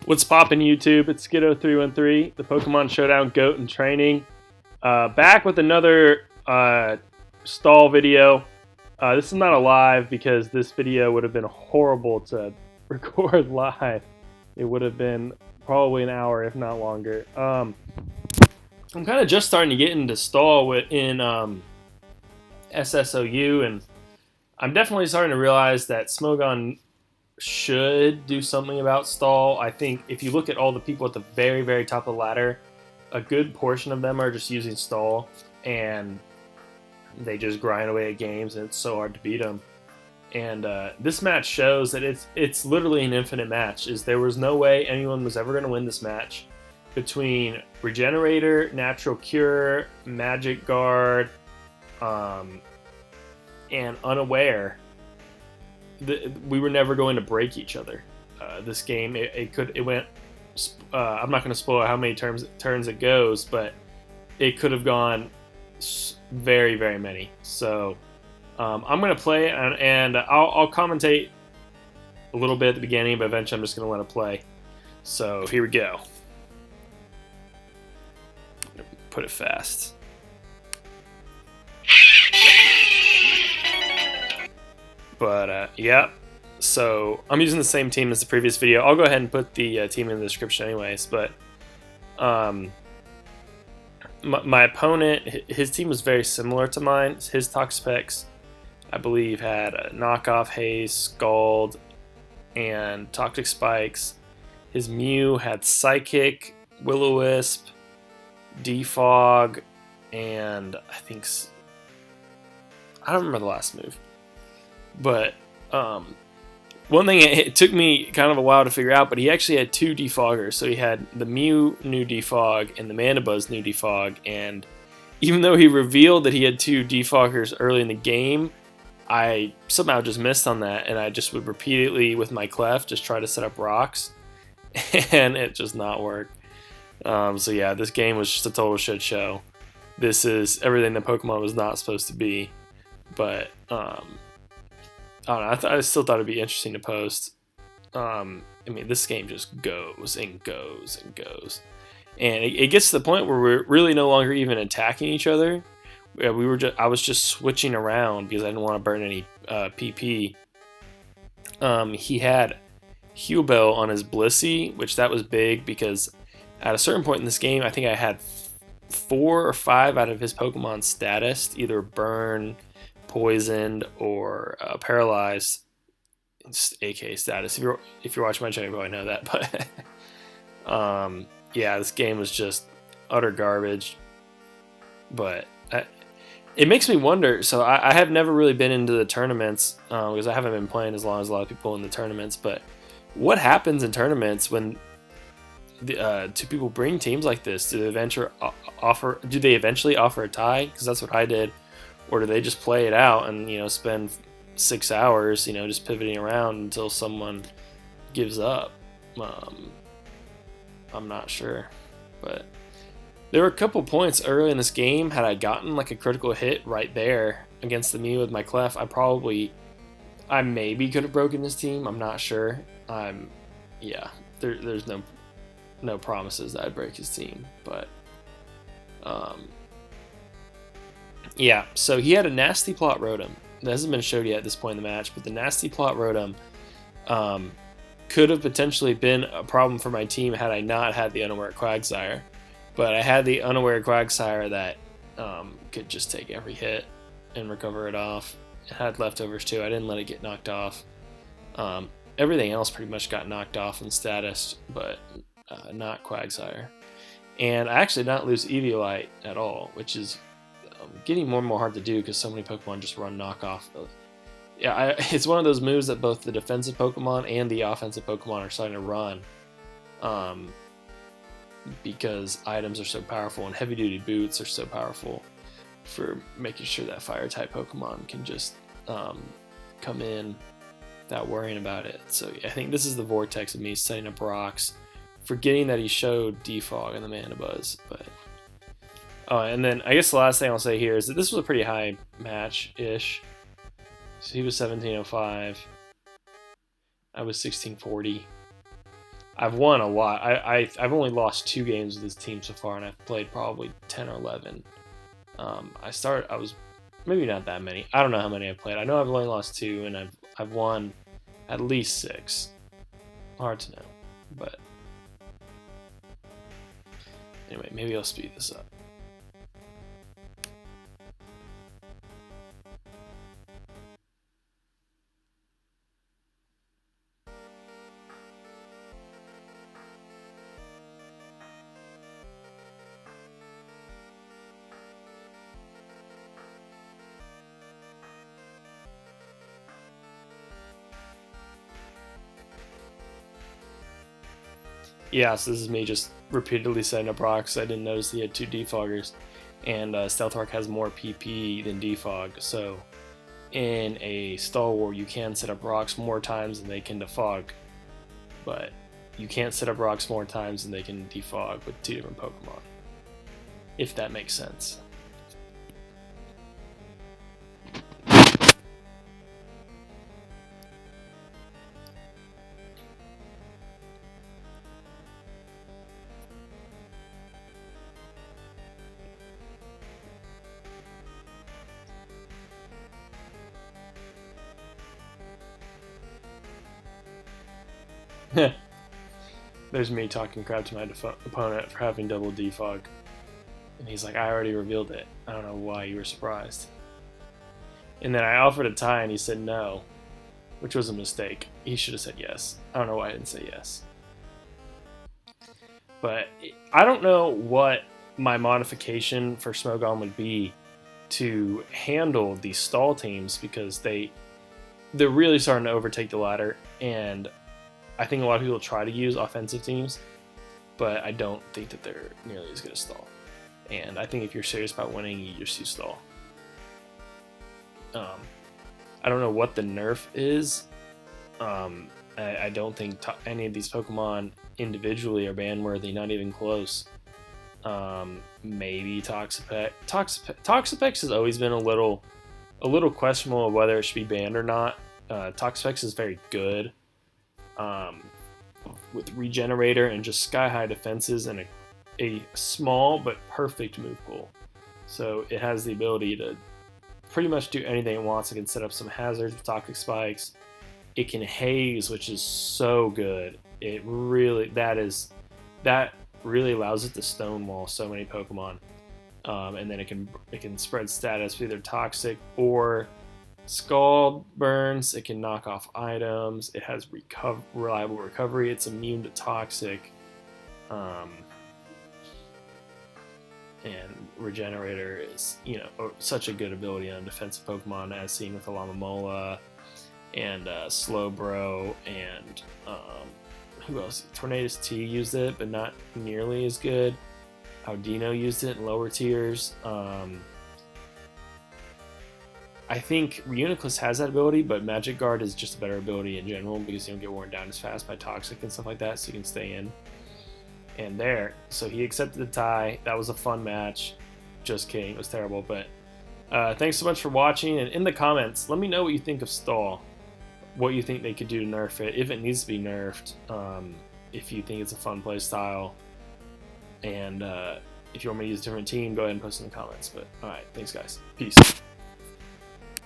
What's poppin' YouTube? It's Skiddo313, the Pokemon Showdown GOAT in training. Back with another stall video. This is not a live because this video would have been horrible to record live. It would have been probably an hour, if not longer. I'm kind of just starting to get into stall in SSOU, and I'm definitely starting to realize that Smogon should do something about stall. I think if you look at all the people at the very, very top of the ladder, a good portion of them are just using stall, and they just grind away at games, and it's so hard to beat them. And this match shows that it's literally an infinite match. There was no way anyone was ever going to win this match between Regenerator, Natural Cure, Magic Guard, and Unaware. We were never going to break each other. This game, it went. I'm not going to spoil how many turns it goes, but it could have gone very, very many. So I'm going to play, and I'll commentate a little bit at the beginning, but eventually I'm just going to let it play. So here we go. Put it fast. But yeah, so I'm using the same team as the previous video. I'll go ahead and put the team in the description anyways. But my opponent, his team was very similar to mine. His Toxapex, I believe, had a knockoff Haze, Scald, and Toxic Spikes. His Mew had Psychic, Will-O-Wisp, Defog, and I think, I don't remember the last move. But one thing, it took me kind of a while to figure out, but he actually had two defoggers. So he had the Mew new defog and the Mandibuzz new defog. And even though he revealed that he had two defoggers early in the game, I somehow just missed on that. And I just would repeatedly, with my Clef, just try to set up rocks. And it just not work. So yeah, this game was just a total shit show. This is everything that Pokemon was not supposed to be. But I don't know, I still thought it'd be interesting to post. I mean, this game just goes and goes and goes. And it gets to the point where we're really no longer even attacking each other. I was just switching around because I didn't want to burn any PP. He had Hubel on his Blissey, which that was big because at a certain point in this game, I think I had 4 or 5 out of his Pokemon status, either burn, poisoned, or paralyzed. It's AK status. If you're watching my channel, you probably know that. But yeah, this game was just utter garbage. But it makes me wonder. So I have never really been into the tournaments because I haven't been playing as long as a lot of people in the tournaments. But what happens in tournaments when two people bring teams like this? Do they eventually offer a tie? Because that's what I did. Or do they just play it out and, you know, spend 6 hours, you know, just pivoting around until someone gives up? I'm not sure. But there were a couple points early in this game. Had I gotten like a critical hit right there against the Mew with my Clef, I maybe could have broken this team. I'm not sure. Yeah, there's no promises that I'd break his team. But yeah, so he had a Nasty Plot Rotom. That hasn't been showed yet at this point in the match, but the Nasty Plot Rotom could have potentially been a problem for my team had I not had the Unaware Quagsire. But I had the Unaware Quagsire that could just take every hit and recover it off. It had leftovers too. I didn't let it get knocked off. Everything else pretty much got knocked off in status, but not Quagsire. And I actually did not lose Eviolite at all, which is getting more and more hard to do because so many Pokemon just run knockoff. Yeah, it's one of those moves that both the defensive Pokemon and the offensive Pokemon are starting to run because items are so powerful and heavy-duty boots are so powerful for making sure that Fire-type Pokemon can just come in without worrying about it. So yeah, I think this is the vortex of me setting up rocks, forgetting that he showed Defog in the Mandibuzz, but oh, and then I guess the last thing I'll say here is that this was a pretty high match-ish. So he was 1705. I was 1640. I've won a lot. I've only lost 2 games with this team so far, and I've played probably 10 or 11. I was maybe not that many. I don't know how many I've played. I know I've only lost 2, and I've won at least 6. Hard to know, but anyway, maybe I'll speed this up. Yeah, so this is me just repeatedly setting up rocks. I didn't notice he had 2 defoggers, and Stealth Arc has more PP than defog, so in a stall war you can set up rocks more times than they can defog, but you can't set up rocks more times than they can defog with 2 different Pokemon, if that makes sense. There's me talking crap to my opponent for having double defog. And he's like, I already revealed it. I don't know why you were surprised. And then I offered a tie and he said no, which was a mistake. He should have said yes. I don't know why I didn't say yes. But I don't know what my modification for Smogon would be to handle these stall teams, because they're really starting to overtake the ladder, and I think a lot of people try to use offensive teams, but I don't think that they're nearly as good as stall. And I think if you're serious about winning, you just use stall. I don't know what the nerf is. I don't think any of these Pokemon individually are ban-worthy, not even close. Maybe Toxapex. Toxapex has always been a little questionable of whether it should be banned or not. Toxapex is very good. With Regenerator and just sky-high defenses and a small but perfect move pool. So it has the ability to pretty much do anything it wants. It can set up some hazards with Toxic Spikes. It can haze, which is so good. That really allows it to stonewall so many Pokemon. And then it can spread status with either Toxic or Scald burns. It can knock off items. It has reliable recovery. It's immune to Toxic. And Regenerator is, such a good ability on defensive Pokemon, as seen with Alomomola and Slowbro, and who else? Tornadus T used it, but not nearly as good. Audino used it in lower tiers. I think Reuniclus has that ability, but Magic Guard is just a better ability in general, because you don't get worn down as fast by Toxic and stuff like that, so you can stay in. And there, so he accepted the tie. That was a fun match. Just kidding, it was terrible. But thanks so much for watching, and in the comments, let me know what you think of Stall. What you think they could do to nerf it, if it needs to be nerfed, if you think it's a fun play style. And if you want me to use a different team, go ahead and post in the comments. But alright, thanks guys. Peace.